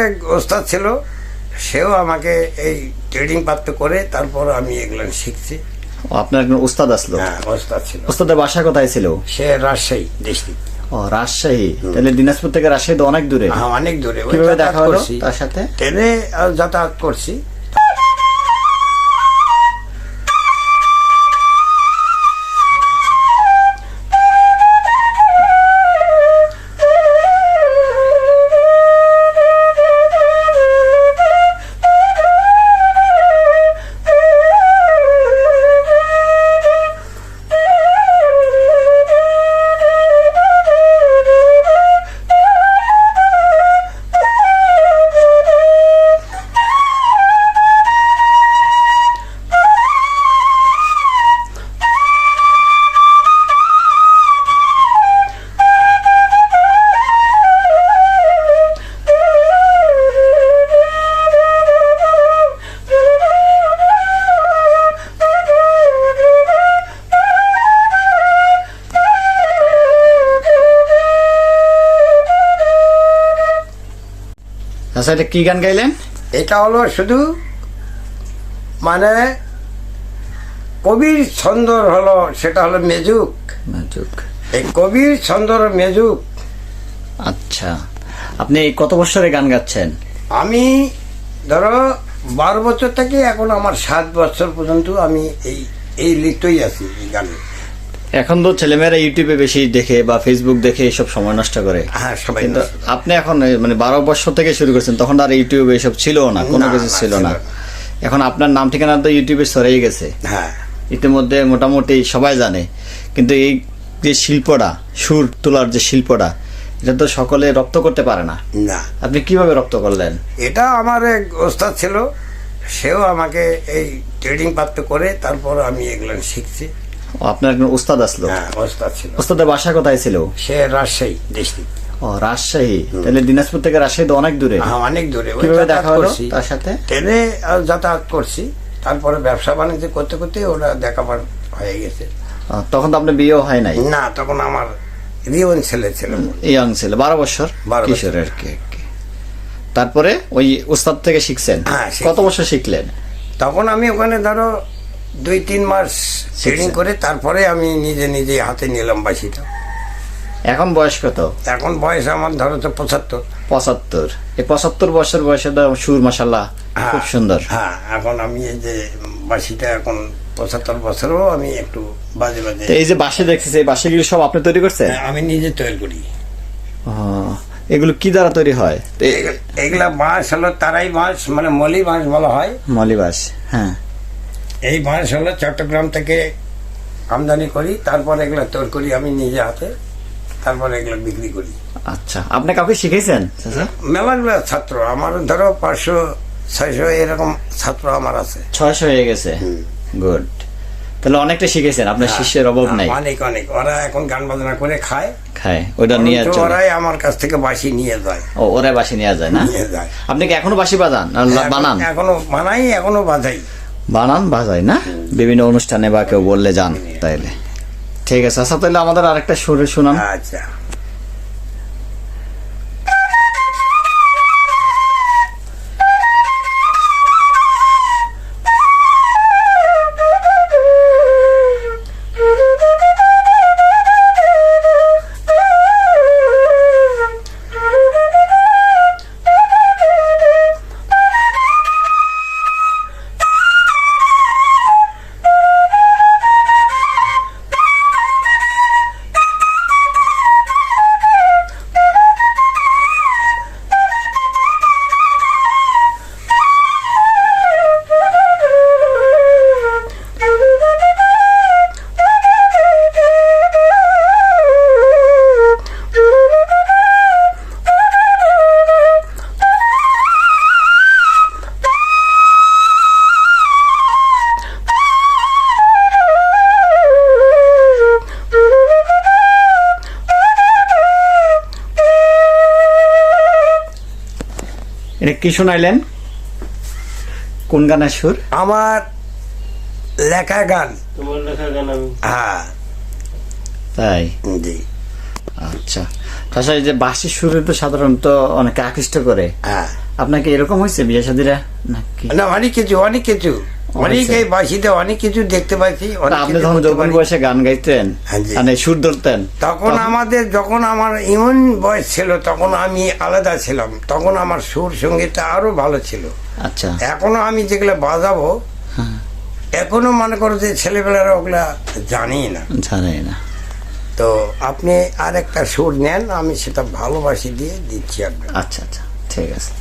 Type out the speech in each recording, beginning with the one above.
এক ওস্তাদ ছিল, সেও আমাকে এই ট্রেডিং প্রাপ্ত করে তারপর আমি এগুলো শিখছি। আপনার একজন উস্তাদ আসলো? হ্যাঁ, ওস্তাদ ছিল। উস্তাদের বাসা কোথায় ছিল? সে রাজশাহী ডিস্ট্রিক্ট। ও, রাজশাহী। তাহলে দিনাজপুর থেকে রাজশাহী তো অনেক দূরে। হ্যাঁ, অনেক দূরে। কিভাবে দেখা হলো তার সাথে? ট্রেনে যাতায়াত করছি। আচ্ছা, এটা কি গান গাইলেন? এটা হলো শুধু মানে কবির ছন্দর হলো, সেটা হলো মেজুক। এই কবির ছন্দর মেজুক। আচ্ছা, আপনি কত বছরে গান গাচ্ছেন? আমি ধরো 12 বছর থেকে এখন আমার 7 বছর পর্যন্ত আমি এই লিপ্তই আছি এই গানে। এখন তো ছেলেমেয়েরা ইউটিউবে বেশি দেখে বা ফেসবুক দেখে এসব সময় নষ্ট করে। হ্যাঁ, সবাই। কিন্তু আপনি এখন মানে 12 বছর থেকে শুরু করছেন, তখন আর ইউটিউবে এসব ছিল না, কোনো কিছু ছিল না। এখন আপনার নাম ঠিকানা তো ইউটিউবে ছড়িয়ে গেছে। হ্যাঁ, ইতিমধ্যে মোটামুটি সবাই জানে। কিন্তু এই যে শিল্পটা, সুর তোলার যে শিল্পটা, এটা তো সকলে রপ্ত করতে পারে না। না। আপনি কিভাবে রপ্ত করলেন? এটা আমার এক ওস্তাদ ছিল, সেও আমাকে এই ট্রেডিং প্রাপ্ত করে তারপর আমি এগুলো শিখছি। আপনার একজন উস্তাদ আসলো? হ্যাঁ, ওস্তাদ ছিল। উস্তাদের বাসা কোথায় ছিল? সে রাজশাহী ডিস্ট্রিক্ট। ও, রাজশাহী। তাহলে দিনাজপুর থেকে রাজশাহী তো অনেক দূরে। হ্যাঁ, অনেক দূরে। কিভাবে দেখা হলো তার সাথে? ট্রেনে যাতায়াত করছি, তারপরে ব্যবসা বাণিজ্য করতে করতে ওরা দেখাবার হয়ে গেছে। তখন তো আপনার বিয়েও হয় নাই? না, তখন আমার রিওন ছেলে ছিল, ইয়াং ছিল, 12 বছর, 12 বছর। কিশোর আর কি। তারপরে ওই উস্তাদ থেকে শিখছেন? হ্যাঁ, কত বছর শিখলেন? তখন আমি ওখানে ধরো 2-3 মাস ট্রেনিং করে তারপরে আমি নিজে নিজে হাতে নিলাম বাঁশিটা। এখন বয়স কত? এখন বয়স আমার ধরো তো 75। 75। এই 75 বছর বয়সে তো সুর মাশাআল্লাহ খুব সুন্দর। হ্যাঁ, এখন আমি এই যে বাঁশিটা এখন 75 বছরও আমি একটু বাজে বাজে। এই যে বাঁশি দেখতেছি, এই বাঁশিগুলো সব আপনি তৈরি করছেন? আমি নিজে তৈরি করি। এগুলো কি দ্বারা তৈরি হয়? এগুলা বাঁশ হলো তারাই বাঁশ, মানে মলি বাঁশ বলা হয়। মলি বাঁশ। হ্যাঁ, এই বাঁশ হলো চট্টগ্রাম থেকে আমদানি করি, তারপর এগুলো তৈরি করি আমি নিজে হাতে, তারপর এগুলো বিক্রি করি। আচ্ছা, আপনি কাউকে শিখেছেন? মেলাগুলো ছাত্র আমার, ধরো 500-600 এরকম ছাত্র আমার আছে। 600 হয়ে গেছে। গুড। তাহলে অনেকটা শিখেছেন, আপনার শিষ্যের অভাব নাই। অনেক অনেক। ওরা এখন গান বাজনা করে খায়, ওটা নিয়ে চলে। ওরাই আমার কাছ থেকে বাঁশি নিয়ে যায়। ও, ওরাই বাঁশি নিয়ে যায় না? নিয়ে যায়। আপনি কি এখনো বাঁশি বাজান? বানান? এখনো বানাই, এখনো বাজাই। বানান, বাজাই না? বিভিন্ন অনুষ্ঠানে বা কেউ বললে যান তাইলে? ঠিক আছে। আচ্ছা, তাহলে আমাদের আরেকটা সুরে শোনান। আচ্ছা। এটা কি শোনাইলেন? কোন গানের সুর? আমার লেখা গান। তোমার লেখা গান আমি। হ্যাঁ, তাই? জি। আচ্ছা, আচ্ছা, এই যে বাঁশির সুরে তো সাধারণত অনেকে আকৃষ্ট করে, হ্যাঁ আপনাকে এরকম হয়েছে বিয়ে শাদীরা নাকি? না, অনেক কিছু অনেক এই বাঁশিতে অনেক কিছু দেখতে পাচ্ছি, অনেক আপনি কিছু যখন করতে যৌবন পারি। বয়সে গান গাইতেন, হ্যাঁ জি। মানে সুর ধরতেন, তখন যখন আমার এমন বয়স ছিল তখন আমি আলাদা ছিলাম, তখন আমার সুর সঙ্গীতটা আরো ভালো ছিল। আচ্ছা, এখনো আমি যেগুলো বাজাবো হ্যাঁ, এখনো মনে করো যে ছেলেবেলারা ওগুলা জানি না। জানি না। তো আপনি আর একটা সুর নেন, আমি সেটা ভালোবাসি দিয়ে দিচ্ছি আপনার। আচ্ছা আচ্ছা, ঠিক আছে।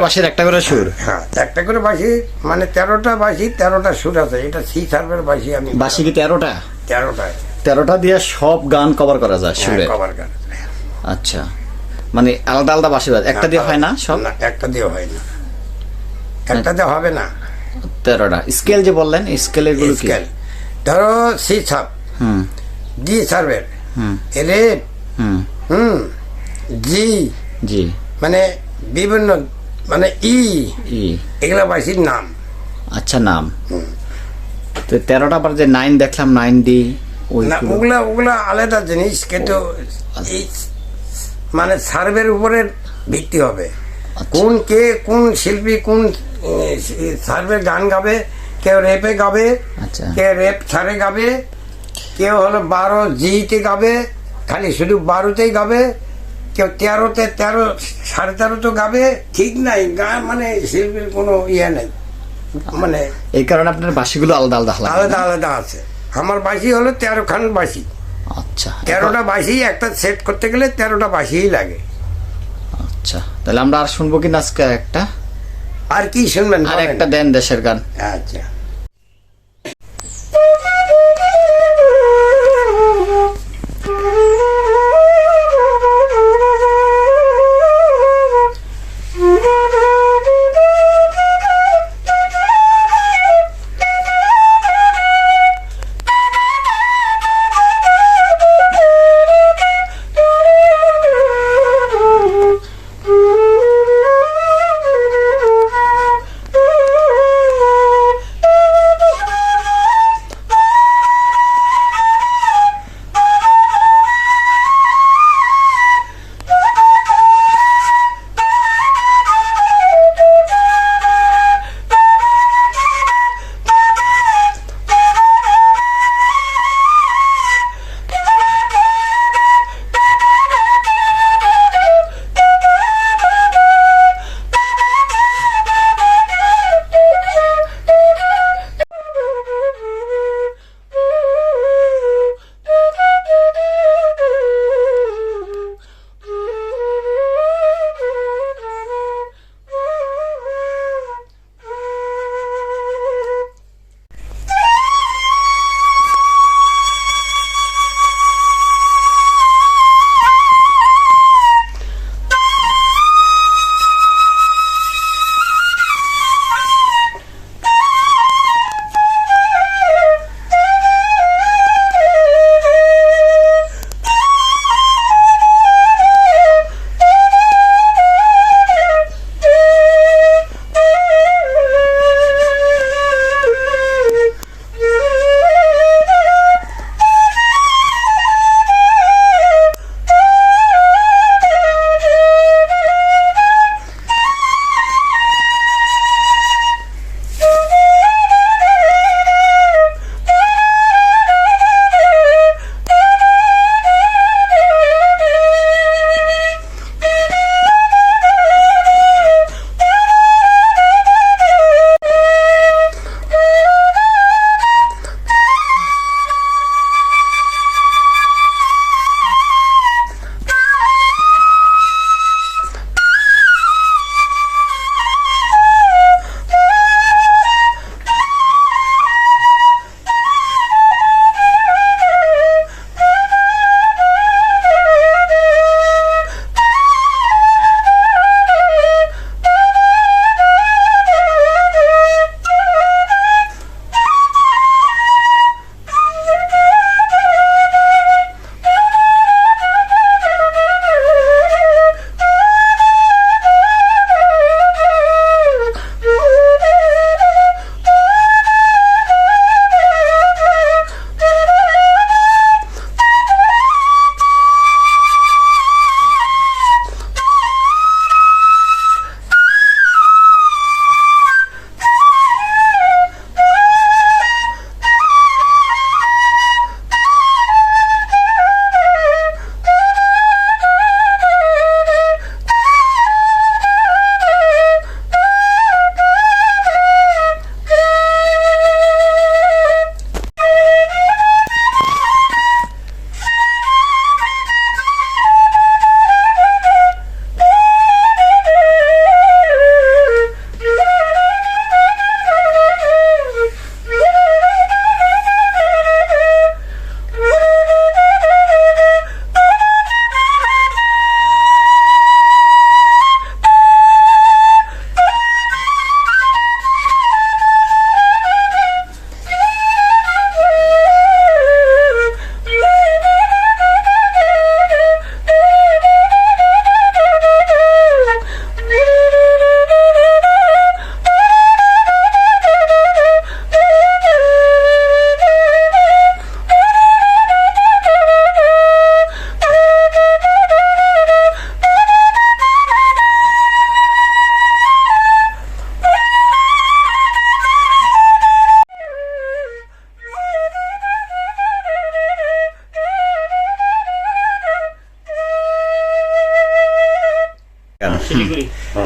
বাঁশির একটা করে সুর, হ্যাঁ, একটা করে বাঁশি, মানে 13টা বাঁশি 13টা সুর আছে। এটা সি সার্ভের বাঁশি। আমি বাঁশি কি 13টা? 13টায় 13টা দিয়ে সব গান কভার করা যায় সুরে? কভার গান। আচ্ছা, মানে আলাদা আলাদা বাঁশি বাজে, একটা দিয়ে হয় না সব? না, একটা দিয়ে হয় না, একটা দিয়ে হবে না। 13টা স্কেল যে বললেন, স্কেল এগুলো কি? স্কেল ধরো সি সার্ভ, হুম ডি সার্ভের হুম রেড, হুম, জি, জি, মানে বিভিন্ন, মানে ই, ই, এগুলা বাঁশির নাম। আচ্ছা, নাম। তো 13টা আবার যে 9 দেখলাম, 9D, না, ওগুলা আলাদা জিনিস, কিন্তু এই মানে সার্ভের উপরে ভিত্তি হবে। কোন শিল্পী কোন সার্ভের গান গাবে। কেউ রেপে গাবে, আচ্ছা, কেউ রেপ ছাড়ে গাবে, কেউ হলো 12 জিতে গাবে, খালি শুধু 12তেই গাবে, কেউ 13তে 13 13.5 গাবে। ঠিক নাই, গান মানে শিল্পীর কোনো ইয়ে নেই, মানে এই কারণে আপনার বাঁশিগুলো আলাদা আলাদা লাগে আলাদা না? আলাদা আছে। আমার বাঁশি হলো 13 খান বাঁশি। আচ্ছা, 13টা বাঁশি একটা সেট করতে গেলে 13টা বাঁশিই লাগে। আচ্ছা, তাহলে আমরা আর শুনবো কি না আজকে একটা? আর কি শুনবেন আর বলেন? একটা দেন দেশের গান। আচ্ছা,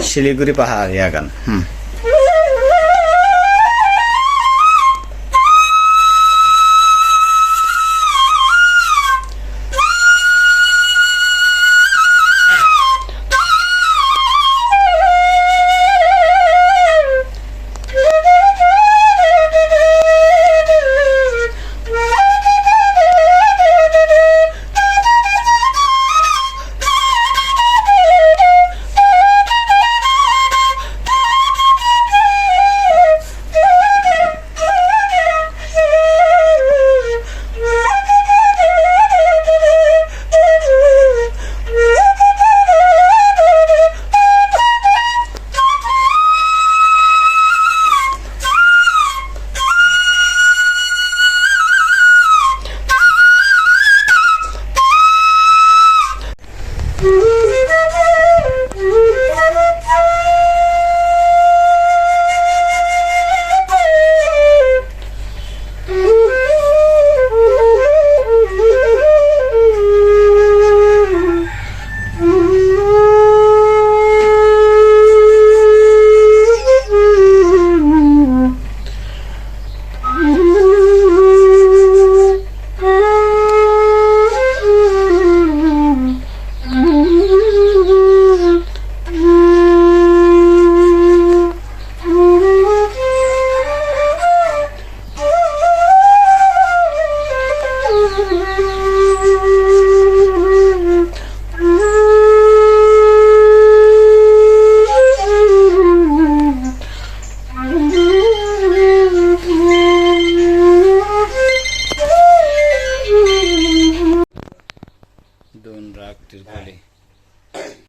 শিলিগুড়ি পাহাড়িয়া গান